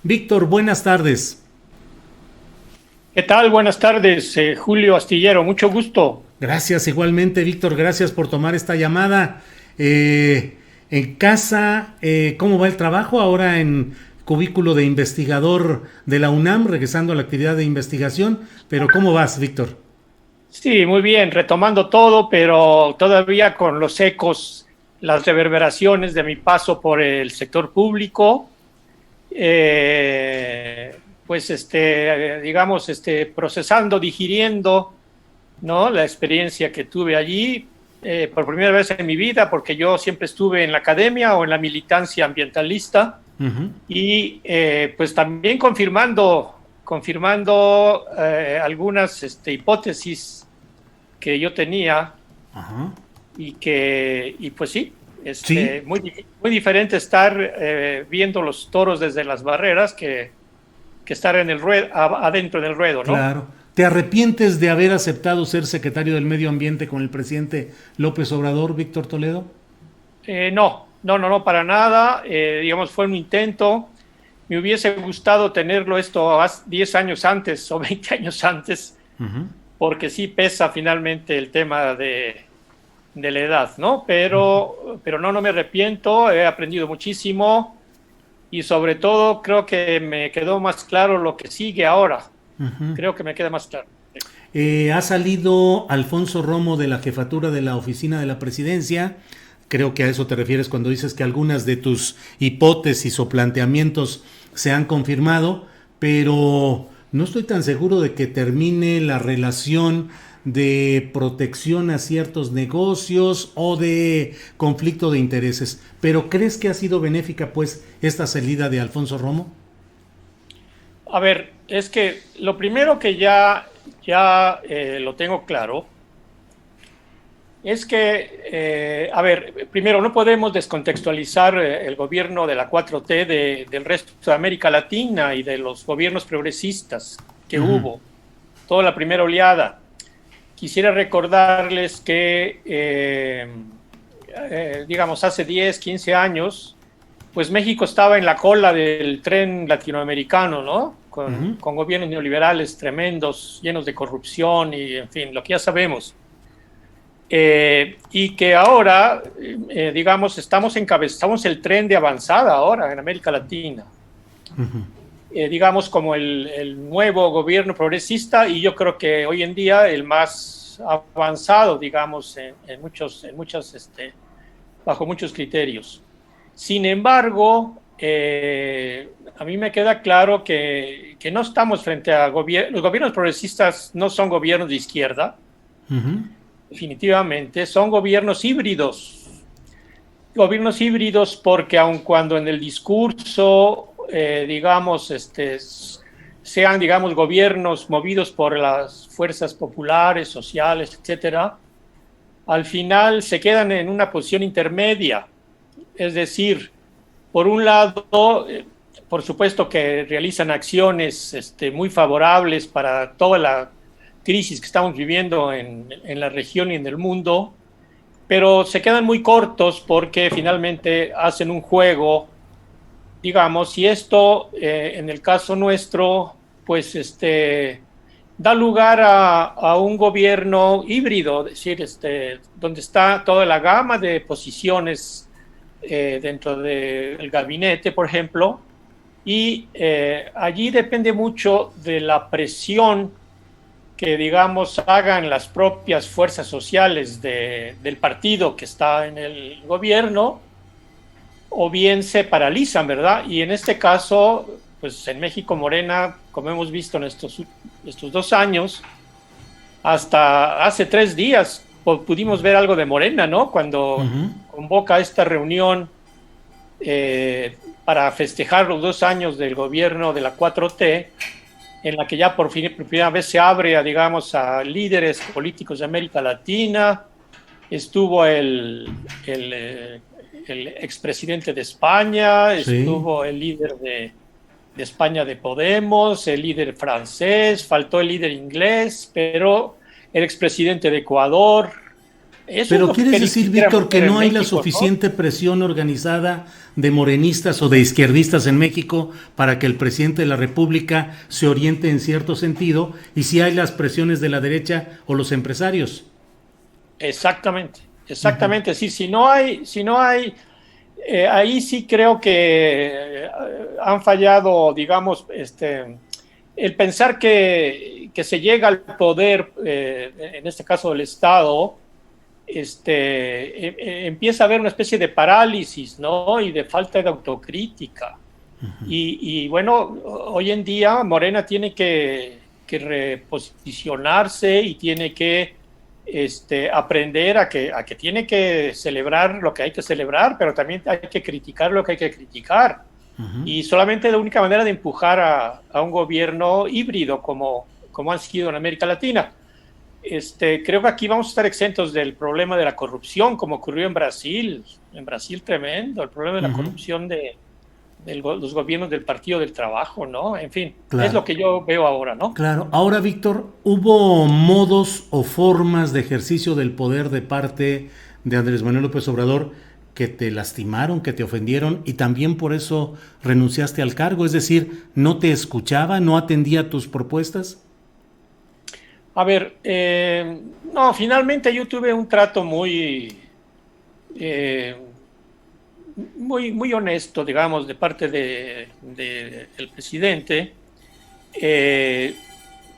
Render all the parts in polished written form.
Víctor, buenas tardes. ¿Qué tal? Buenas tardes, Julio Astillero, mucho gusto. Gracias igualmente, Víctor, gracias por tomar esta llamada. En casa, ¿cómo va el trabajo ahora en cubículo de investigador de la UNAM, regresando a la actividad de investigación? Pero ¿cómo vas, Víctor? Sí, muy bien, retomando todo, pero todavía con los ecos, las reverberaciones de mi paso por el sector público, pues digamos, procesando, digiriendo, ¿no? La experiencia que tuve allí por primera vez en mi vida, porque yo siempre estuve en la academia o en la militancia ambientalista. Ujú. Y pues también confirmando algunas hipótesis que yo tenía Ajá. y pues sí, Sí, muy diferente estar viendo los toros desde las barreras que estar en el ruedo, adentro del ruedo, ¿no? claro. ¿Te arrepientes de haber aceptado ser secretario del Medio Ambiente con el presidente López Obrador, Víctor Toledo? No, para nada. Digamos, fue un intento. Me hubiese gustado tenerlo esto 10 años antes o 20 años antes, Ujú. porque sí pesa finalmente el tema de la edad, ¿no? Pero no me arrepiento, he aprendido muchísimo y sobre todo creo que me quedó más claro lo que sigue ahora. Ujú. Creo que me queda más claro. Ha salido Alfonso Romo de la jefatura de la oficina de la presidencia. Creo que a eso te refieres cuando dices que algunas de tus hipótesis o planteamientos se han confirmado, pero no estoy tan seguro de que termine la relación de protección a ciertos negocios o de conflicto de intereses. ¿Pero crees que ha sido benéfica pues esta salida de Alfonso Romo? A ver, es que lo primero que ya lo tengo claro es que, a ver, primero, no podemos descontextualizar el gobierno de la 4T del resto de América Latina y de los gobiernos progresistas que Ujú. hubo, toda la primera oleada. Quisiera recordarles que, digamos, hace 10, 15 años, pues México estaba en la cola del tren latinoamericano, ¿no? Ujú. Con gobiernos neoliberales tremendos, llenos de corrupción y, en fin, lo que ya sabemos. Y que ahora, digamos, estamos el tren de avanzada ahora en América Latina. Ujú. Digamos, como el nuevo gobierno progresista y yo creo que hoy en día el más avanzado, digamos, bajo muchos criterios. Sin embargo, a mí me queda claro que no estamos frente a gobiernos, los gobiernos progresistas no son gobiernos de izquierda, Ujú. definitivamente, son gobiernos híbridos. Gobiernos híbridos porque aun cuando en el discurso, digamos, sean, digamos, gobiernos movidos por las fuerzas populares, sociales, etcétera, al final se quedan en una posición intermedia. Es decir, por un lado, por supuesto que realizan acciones muy favorables para toda la crisis que estamos viviendo en la región y en el mundo, pero se quedan muy cortos porque finalmente hacen un juego, digamos, y esto en el caso nuestro, pues da lugar a un gobierno híbrido, es decir, donde está toda la gama de posiciones dentro del gabinete, por ejemplo, y allí depende mucho de la presión que, digamos, hagan las propias fuerzas sociales del partido que está en el gobierno, o bien se paralizan, ¿verdad? Y en este caso, pues en México Morena, como hemos visto en estos 2 años, hasta hace 3 días pudimos ver algo de Morena, ¿no? Cuando Ujú. convoca esta reunión para festejar los 2 años del gobierno de la 4T, en la que ya por primera vez se abre, digamos, a líderes políticos de América Latina. Estuvo el expresidente de España, Sí. estuvo el líder de España de Podemos, el líder francés, faltó el líder inglés, pero el expresidente de Ecuador, Eso es Pero lo que ¿quieres decir, quisiéramos Víctor, que ver en no hay la México, ¿no? suficiente presión organizada de morenistas o de izquierdistas en México para que el presidente de la República se oriente en cierto sentido? Y si hay las presiones de la derecha o los empresarios. Exactamente, Ujú. exactamente. Sí, si no hay, ahí sí creo que han fallado, digamos, el pensar que se llega al poder, en este caso del Estado, empieza a haber una especie de parálisis, ¿no? Y de falta de autocrítica. Y bueno, hoy en día Morena tiene que reposicionarse y tiene que aprender a que tiene que celebrar lo que hay que celebrar, pero también hay que criticar lo que hay que criticar. Y solamente la única manera de empujar a un gobierno híbrido como han sido en América Latina. Creo que aquí vamos a estar exentos del problema de la corrupción, como ocurrió en Brasil. En Brasil tremendo, el problema de la Ujú. corrupción de los gobiernos del Partido del Trabajo, ¿no? En fin, es lo Claro. que yo veo ahora, ¿no? Claro. Ahora, Víctor, ¿hubo modos o formas de ejercicio del poder de parte de Andrés Manuel López Obrador que te lastimaron, que te ofendieron y también por eso renunciaste al cargo? Es decir, ¿no te escuchaba, no atendía tus propuestas? A ver, no, finalmente yo tuve un trato eh, muy honesto, digamos, de parte del presidente. Eh,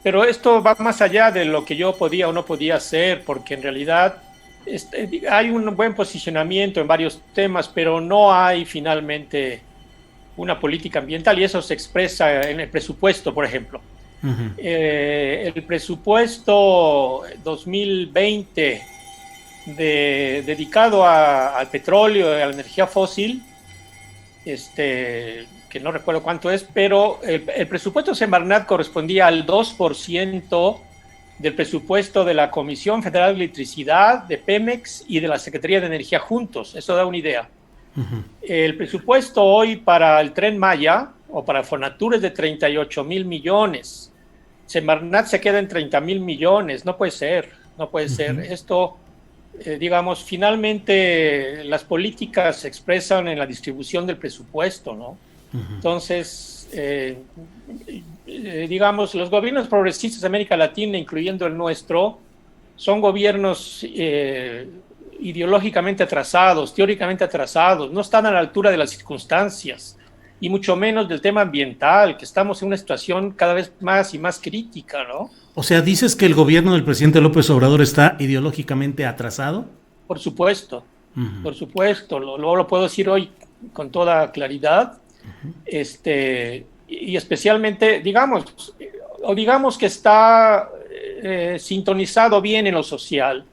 pero esto va más allá de lo que yo podía o no podía hacer, porque en realidad hay un buen posicionamiento en varios temas, pero no hay finalmente una política ambiental y eso se expresa en el presupuesto, por ejemplo. Ujú. El presupuesto 2020 dedicado al petróleo, a la energía fósil, que no recuerdo cuánto es, pero el presupuesto de Semarnat correspondía al 2% del presupuesto de la Comisión Federal de Electricidad, de Pemex y de la Secretaría de Energía juntos. Eso da una idea. El presupuesto hoy para el Tren Maya o para Fonatur es de 38,000 millones. Semarnat se queda en 30,000 millones. No puede ser, no puede ser. Ujú. Esto, digamos, finalmente las políticas se expresan en la distribución del presupuesto, ¿no? Entonces, digamos, los gobiernos progresistas de América Latina, incluyendo el nuestro, son gobiernos ideológicamente atrasados, teóricamente atrasados, no están a la altura de las circunstancias y mucho menos del tema ambiental, que estamos en una situación cada vez más y más crítica, ¿no? O sea, ¿dices que el gobierno del presidente López Obrador está ideológicamente atrasado? Por supuesto, Ujú. por supuesto, lo puedo decir hoy con toda claridad, y especialmente, digamos que está sintonizado bien en lo social,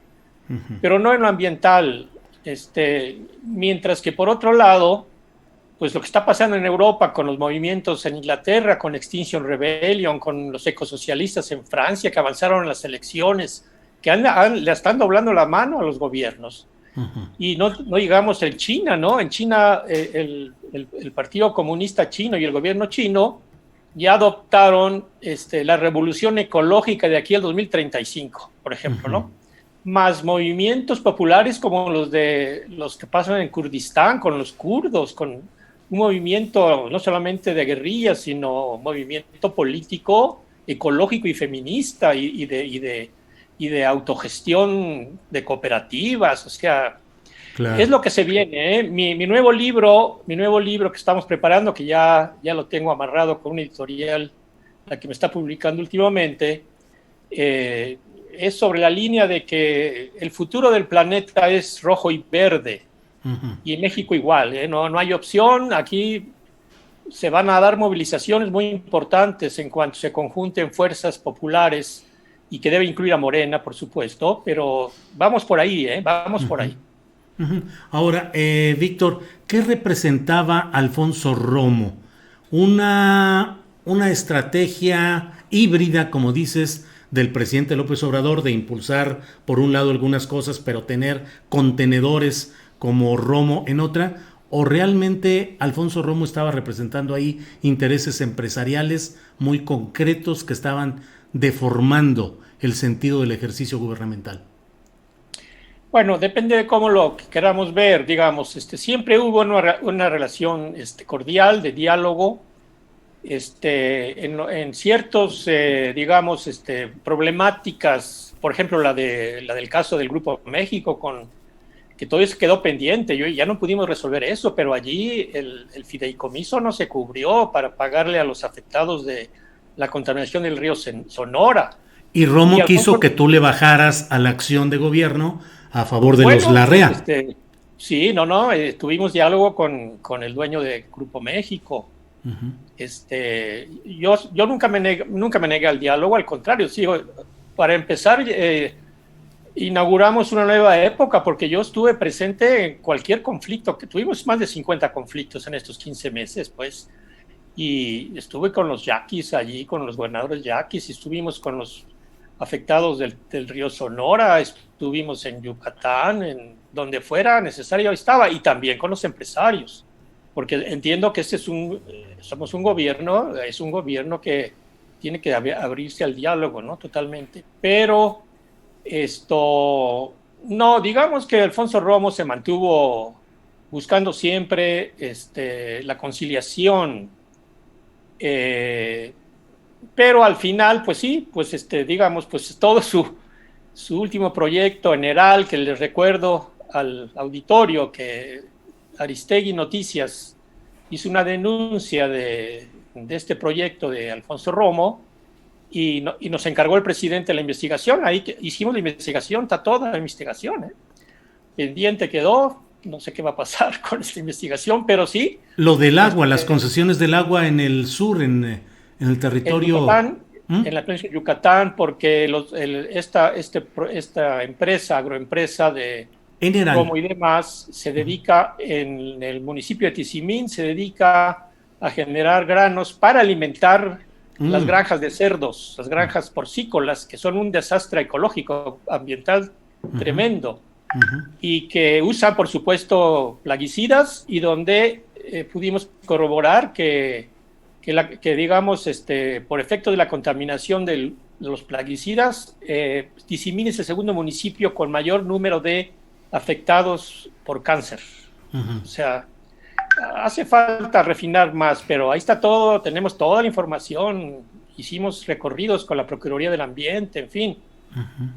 pero no en lo ambiental, mientras que por otro lado, pues lo que está pasando en Europa con los movimientos en Inglaterra, con Extinction Rebellion, con los ecosocialistas en Francia que avanzaron en las elecciones, que le están doblando la mano a los gobiernos. Y no llegamos en China, ¿no? En China el Partido Comunista Chino y el gobierno chino ya adoptaron la revolución ecológica de aquí al 2035, por ejemplo, ¿no? Más movimientos populares como los que pasan en Kurdistán, con los kurdos, con un movimiento no solamente de guerrillas, sino movimiento político, ecológico y feminista y de autogestión de cooperativas. O sea, es Claro. lo que se viene, ¿eh? Mi nuevo libro que estamos preparando, que ya lo tengo amarrado con una editorial, la que me está publicando últimamente, es sobre la línea de que el futuro del planeta es rojo y verde, y en México igual, ¿eh? No hay opción. Aquí se van a dar movilizaciones muy importantes en cuanto se conjunten fuerzas populares y que debe incluir a Morena, por supuesto, pero vamos por ahí, ¿eh? Vamos por ahí. Ahora, Víctor, ¿qué representaba Alfonso Romo? Una estrategia híbrida, como dices, del presidente López Obrador de impulsar por un lado algunas cosas, pero tener contenedores como Romo en otra, o realmente Alfonso Romo estaba representando ahí intereses empresariales muy concretos que estaban deformando el sentido del ejercicio gubernamental. Bueno, depende de cómo lo queramos ver, digamos, siempre hubo una relación cordial de diálogo, en ciertos, digamos, problemáticas, por ejemplo, la del caso del Grupo México, que todavía se quedó pendiente, ya no pudimos resolver eso, pero allí el fideicomiso no se cubrió para pagarle a los afectados de la contaminación del río Sonora. Y Y Romo quiso Alfonso, que tú le bajaras a la acción de gobierno a favor de los bueno, Larrea. sí, no, tuvimos diálogo con el dueño de Grupo México. Uh-huh. Yo nunca me negué al diálogo, al contrario, sigo, para empezar, inauguramos una nueva época porque yo estuve presente en cualquier conflicto, que tuvimos más de 50 conflictos en estos 15 meses, pues, y estuve con los yaquis allí, con los gobernadores yaquis, y estuvimos con los afectados del río Sonora, estuvimos en Yucatán, en donde fuera necesario estaba, y también con los empresarios, porque entiendo que somos un gobierno, es un gobierno que tiene que abrirse al diálogo, ¿no? Totalmente, pero no, digamos que Alfonso Romo se mantuvo buscando siempre la conciliación, pero al final, pues sí, pues digamos, pues todo su último proyecto general, que les recuerdo al auditorio que Aristegui Noticias hizo una denuncia de este proyecto de Alfonso Romo, y nos encargó el presidente la investigación. Ahí hicimos la investigación, está toda la investigación, pendiente quedó, no sé qué va a pasar con esta investigación, pero sí. Lo del agua, las concesiones del agua en el sur, en el territorio. Yucatán, en la provincia de Yucatán, porque esta empresa, agroempresa de Romo y demás, se dedica en el municipio de Tizimín, se dedica a generar granos para alimentar las granjas de cerdos, las granjas porcícolas, que son un desastre ecológico, ambiental tremendo, y que usan, por supuesto, plaguicidas, y donde pudimos corroborar que digamos, por efecto de la contaminación de los plaguicidas, Tizimín es el segundo municipio con mayor número de afectados por cáncer. O sea, hace falta refinar más, pero ahí está todo, tenemos toda la información, hicimos recorridos con la Procuraduría del Ambiente, en fin.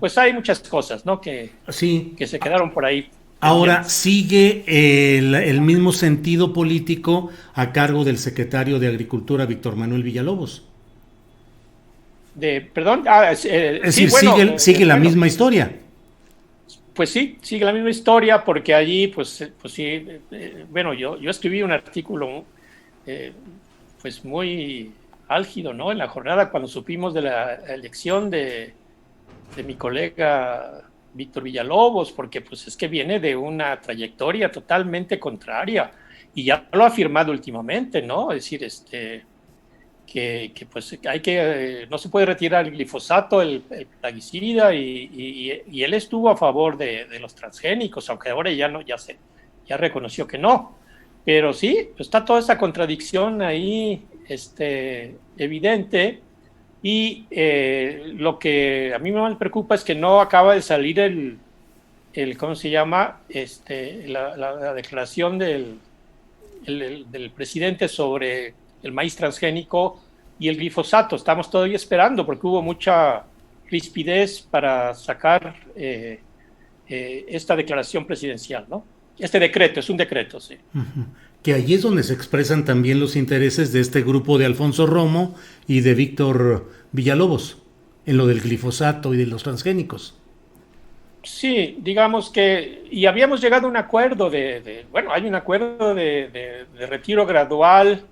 Pues hay muchas cosas, ¿no? Que se quedaron por ahí. Ahora sigue el mismo sentido político a cargo del secretario de Agricultura, Víctor Manuel Villalobos. Perdón. Es decir, bueno, sigue la misma historia. Pues sí, sigue la misma historia, porque allí, pues sí, bueno, yo escribí un artículo pues muy álgido, ¿no? En la jornada, cuando supimos de la elección de mi colega Víctor Villalobos, porque pues es que viene de una trayectoria totalmente contraria, y ya lo ha afirmado últimamente, ¿no? Es decir, que pues hay que, no se puede retirar el glifosato, el plaguicida, y él estuvo a favor de los transgénicos, aunque ahora ya reconoció que no. Pero sí, pues está toda esa contradicción ahí, evidente, y lo que a mí me preocupa es que no acaba de salir ¿cómo se llama? La declaración del presidente sobre el maíz transgénico y el glifosato. Estamos todavía esperando, porque hubo mucha rispidez para sacar esta declaración presidencial, ¿no? Este decreto, es un decreto, sí. Que allí es donde se expresan también los intereses de este grupo de Alfonso Romo y de Víctor Villalobos, en lo del glifosato y de los transgénicos. Sí, digamos que, y habíamos llegado a un acuerdo bueno, hay un acuerdo de retiro gradual,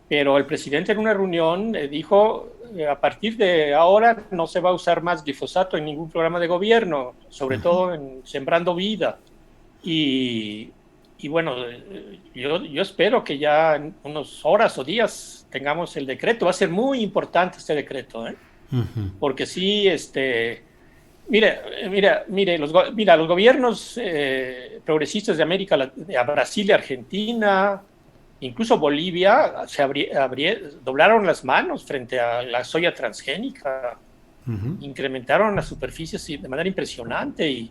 pero el presidente en una reunión dijo, a partir de ahora no se va a usar más glifosato en ningún programa de gobierno, sobre todo en Sembrando Vida. Y bueno, yo espero que ya en unas horas o días tengamos el decreto. Va a ser muy importante este decreto, porque sí, mire, los gobiernos progresistas de América Latina, Brasil y Argentina, incluso Bolivia, doblaron las manos frente a la soya transgénica, incrementaron las superficies de manera impresionante, y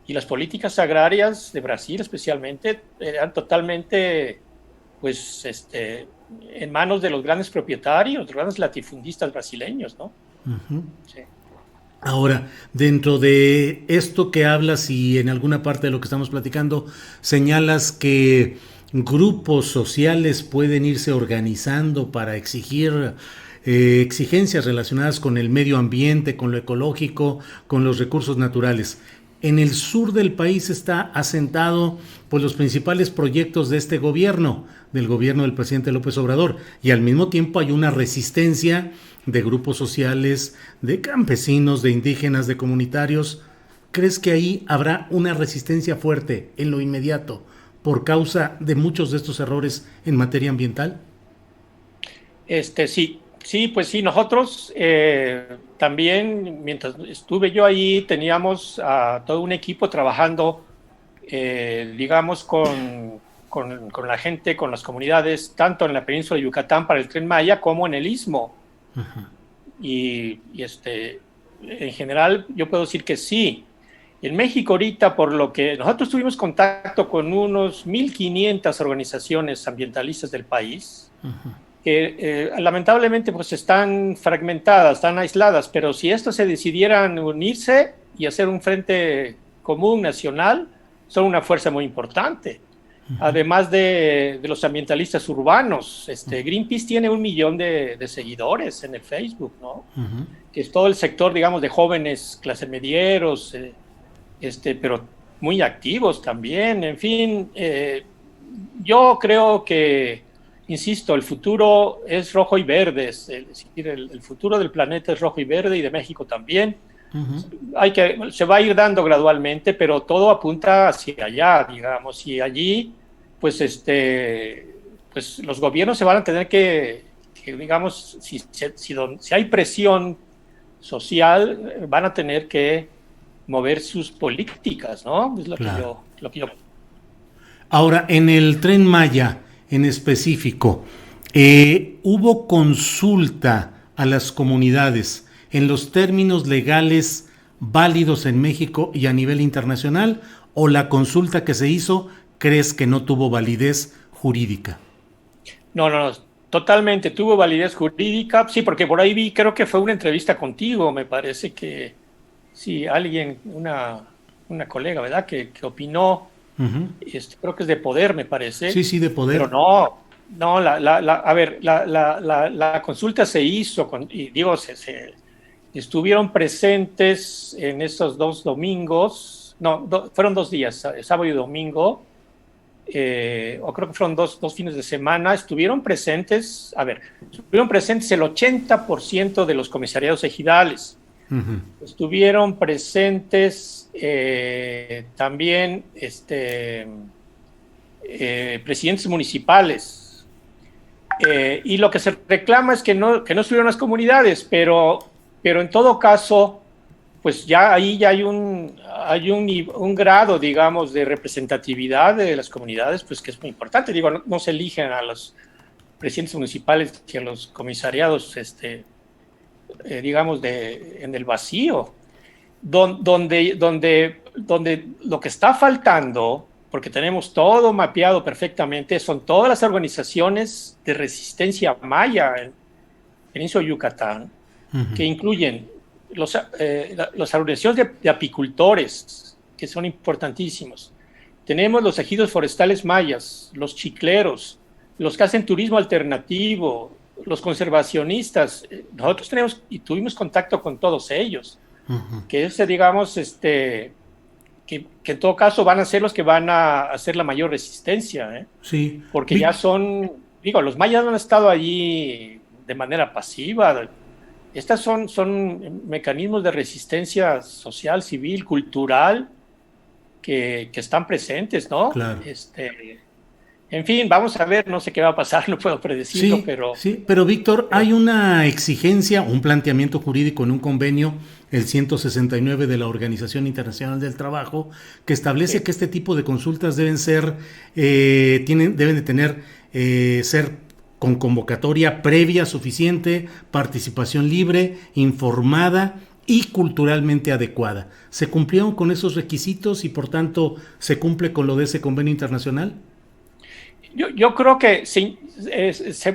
y las políticas agrarias de Brasil especialmente eran totalmente pues en manos de los grandes propietarios, los grandes latifundistas brasileños, ¿no? Ujú. Sí. Ahora, dentro de esto que hablas y en alguna parte de lo que estamos platicando, señalas que grupos sociales pueden irse organizando para exigir exigencias relacionadas con el medio ambiente, con lo ecológico, con los recursos naturales. En el sur del país está asentado pues los principales proyectos de este gobierno, del gobierno del presidente López Obrador, y al mismo tiempo hay una resistencia de grupos sociales, de campesinos, de indígenas, de comunitarios. ¿Crees que ahí habrá una resistencia fuerte en lo inmediato por causa de muchos de estos errores en materia ambiental? Sí, pues sí, nosotros también, mientras estuve yo ahí, teníamos a todo un equipo trabajando, digamos, con la gente, con las comunidades, tanto en la península de Yucatán para el Tren Maya como en el Istmo. Ajá. Y en general yo puedo decir que sí. En México ahorita, por lo que nosotros tuvimos contacto con unos 1.500 organizaciones ambientalistas del país, Ajá. que lamentablemente pues están fragmentadas, están aisladas, pero si estos se decidieran unirse y hacer un frente común nacional, son una fuerza muy importante. Además de los ambientalistas urbanos, Greenpeace tiene 1 millón de seguidores en el Facebook, ¿no? Ajá. Que es todo el sector, digamos, de jóvenes clase medieros, pero muy activos también. En fin, yo creo que, insisto, el futuro es rojo y verde, es decir, el futuro del planeta es rojo y verde y de México también. Se va a ir dando gradualmente, pero todo apunta hacia allá, digamos, y allí, pues, pues los gobiernos se van a tener que digamos, si hay presión social, van a tener que mover sus políticas, ¿no? Es Claro. lo que yo. Ahora, en el Tren Maya en específico, ¿hubo consulta a las comunidades en los términos legales válidos en México y a nivel internacional? ¿O la consulta que se hizo crees que no tuvo validez jurídica? No, totalmente, tuvo validez jurídica, sí, porque por ahí vi, creo que fue una entrevista contigo, me parece que sí, alguien, una colega, ¿verdad? Que opinó, Uh-huh. creo que es de Poder, me parece, Sí, sí, de pero poder. no, a ver, la consulta se hizo, y digo, estuvieron presentes en esos 2 domingos, no, fueron 2 días, sábado y domingo, o creo que fueron dos fines de semana, estuvieron presentes el 80% de los comisariados ejidales. Uh-huh. Estuvieron presentes también presidentes municipales. Y lo que se reclama es que no estuvieron las comunidades, pero en todo caso, pues ya ahí ya hay un grado, digamos, de representatividad de las comunidades, pues que es muy importante. Digo, no se eligen a los presidentes municipales y a los comisariados, digamos, en el vacío, donde lo que está faltando, porque tenemos todo mapeado perfectamente, son todas las organizaciones de resistencia maya en Península de Yucatán, Uh-huh. que incluyen las organizaciones de apicultores, que son importantísimos. Tenemos los ejidos forestales mayas, los chicleros, los que hacen turismo alternativo, los conservacionistas. Nosotros tenemos y tuvimos contacto con todos ellos, Uh-huh. que digamos, que en todo caso van a ser los que van a hacer la mayor resistencia, ¿eh? Sí. Porque ya los mayas no han estado allí de manera pasiva. Estas son mecanismos de resistencia social, civil, cultural, que están presentes, ¿no? Claro. En fin, vamos a ver, no sé qué va a pasar, no puedo predecirlo, Sí, pero sí, pero Víctor, hay una exigencia, un planteamiento jurídico en un convenio, el 169 de la Organización Internacional del Trabajo, que establece que este tipo de consultas deben ser, deben de tener, ser con convocatoria previa suficiente, participación libre, informada y culturalmente adecuada. ¿Se cumplieron con esos requisitos y por tanto se cumple con lo de ese convenio internacional? Yo creo que sí,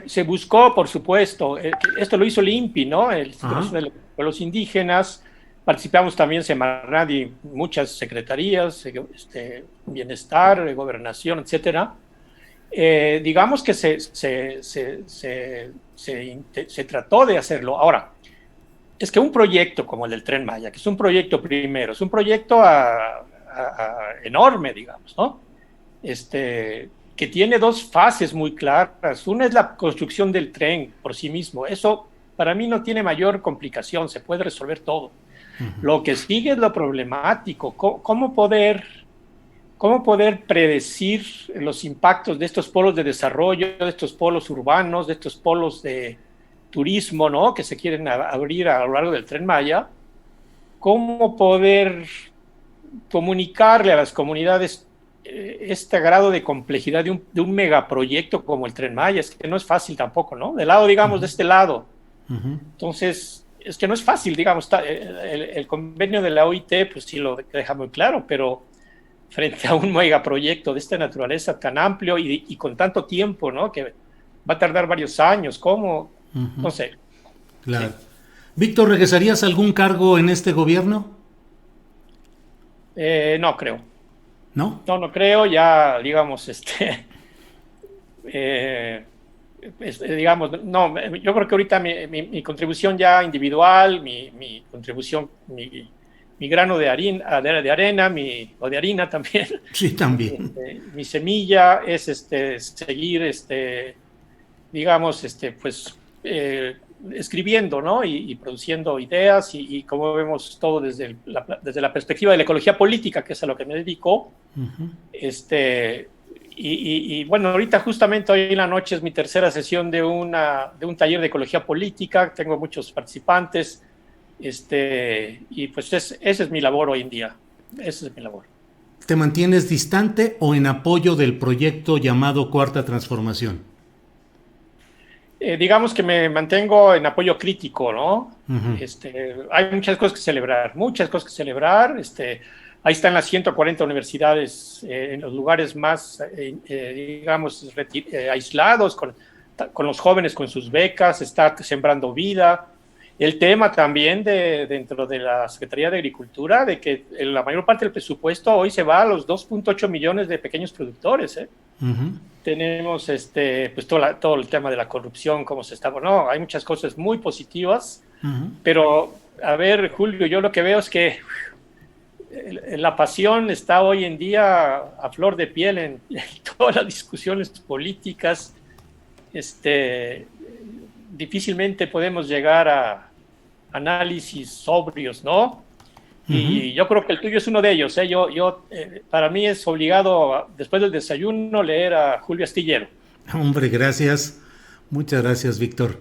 se buscó, por supuesto, esto lo hizo el INPI, ¿no? El Instituto de los Pueblos Indígenas. Participamos también Semarnat y muchas secretarías, bienestar, gobernación, etcétera. Digamos que se trató de hacerlo. Ahora, es que un proyecto como el del Tren Maya, que es un proyecto primero, es un proyecto enorme, digamos, ¿no? Que tiene dos fases muy claras. Una es la construcción del tren por sí mismo. Eso para mí no tiene mayor complicación, se puede resolver todo. Lo que sigue es lo problemático. ¿Cómo poder predecir los impactos de estos polos de desarrollo, de estos polos urbanos, de estos polos de turismo, ¿no? Que se quieren abrir a lo largo del Tren Maya? ¿Cómo poder comunicarle a las comunidades este grado de complejidad de un megaproyecto como el Tren Maya? Es que no es fácil tampoco, ¿no? Del lado, digamos, de este lado. Entonces, es que no es fácil, digamos, el convenio de la OIT, pues sí lo deja muy claro, pero frente a un megaproyecto de esta naturaleza tan amplio y con tanto tiempo, ¿no? Que va a tardar varios años, ¿cómo? No sé. Claro. Sí. Víctor, ¿regresarías a algún cargo en este gobierno? No creo. ¿No? No creo, ya, digamos, digamos, no, yo creo que ahorita mi contribución ya individual, mi contribución, mi grano de harina, de arena, o de harina también. Sí, también. Mi semilla es seguir, digamos, pues, escribiendo, ¿no? Y produciendo ideas y como vemos todo desde la perspectiva de la ecología política, que es a lo que me dedico. Y bueno, ahorita justamente hoy en la noche es mi tercera sesión de un taller de ecología política. Tengo muchos participantes. Y pues esa es mi labor hoy en día. Esa es mi labor. ¿Te mantienes distante o en apoyo del proyecto llamado Cuarta Transformación? Digamos que me mantengo en apoyo crítico, ¿no? Hay muchas cosas que celebrar, ahí están las 140 universidades en los lugares más, digamos, aislados, con los jóvenes con sus becas, está sembrando vida. El tema también dentro de la Secretaría de Agricultura, de que la mayor parte del presupuesto hoy se va a los 2.8 millones de pequeños productores. Tenemos pues todo el tema de la corrupción, cómo se está. Bueno, hay muchas cosas muy positivas, pero a ver, Julio, yo lo que veo es que la pasión está hoy en día a flor de piel en todas las discusiones políticas. Difícilmente podemos llegar a análisis sobrios, ¿no? Y yo creo que el tuyo es uno de ellos, ¿eh? Para mí es obligado, después del desayuno, leer a Julio Astillero. Hombre, gracias. Muchas gracias, Víctor.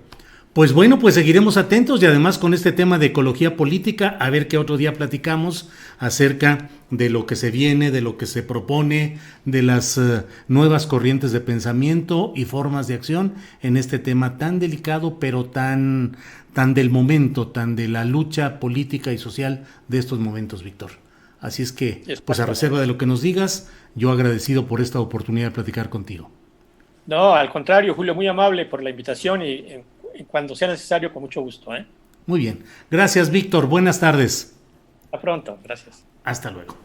Pues bueno, pues seguiremos atentos y además con este tema de ecología política, a ver qué otro día platicamos acerca de lo que se viene, de lo que se propone, de las nuevas corrientes de pensamiento y formas de acción en este tema tan delicado, pero tan del momento, tan de la lucha política y social de estos momentos, Víctor. Así es que, pues a reserva de lo que nos digas, yo agradecido por esta oportunidad de platicar contigo. No, al contrario, Julio, muy amable por la invitación y cuando sea necesario, con mucho gusto. Muy bien. Gracias, Víctor. Buenas tardes. Hasta pronto. Gracias. Hasta luego.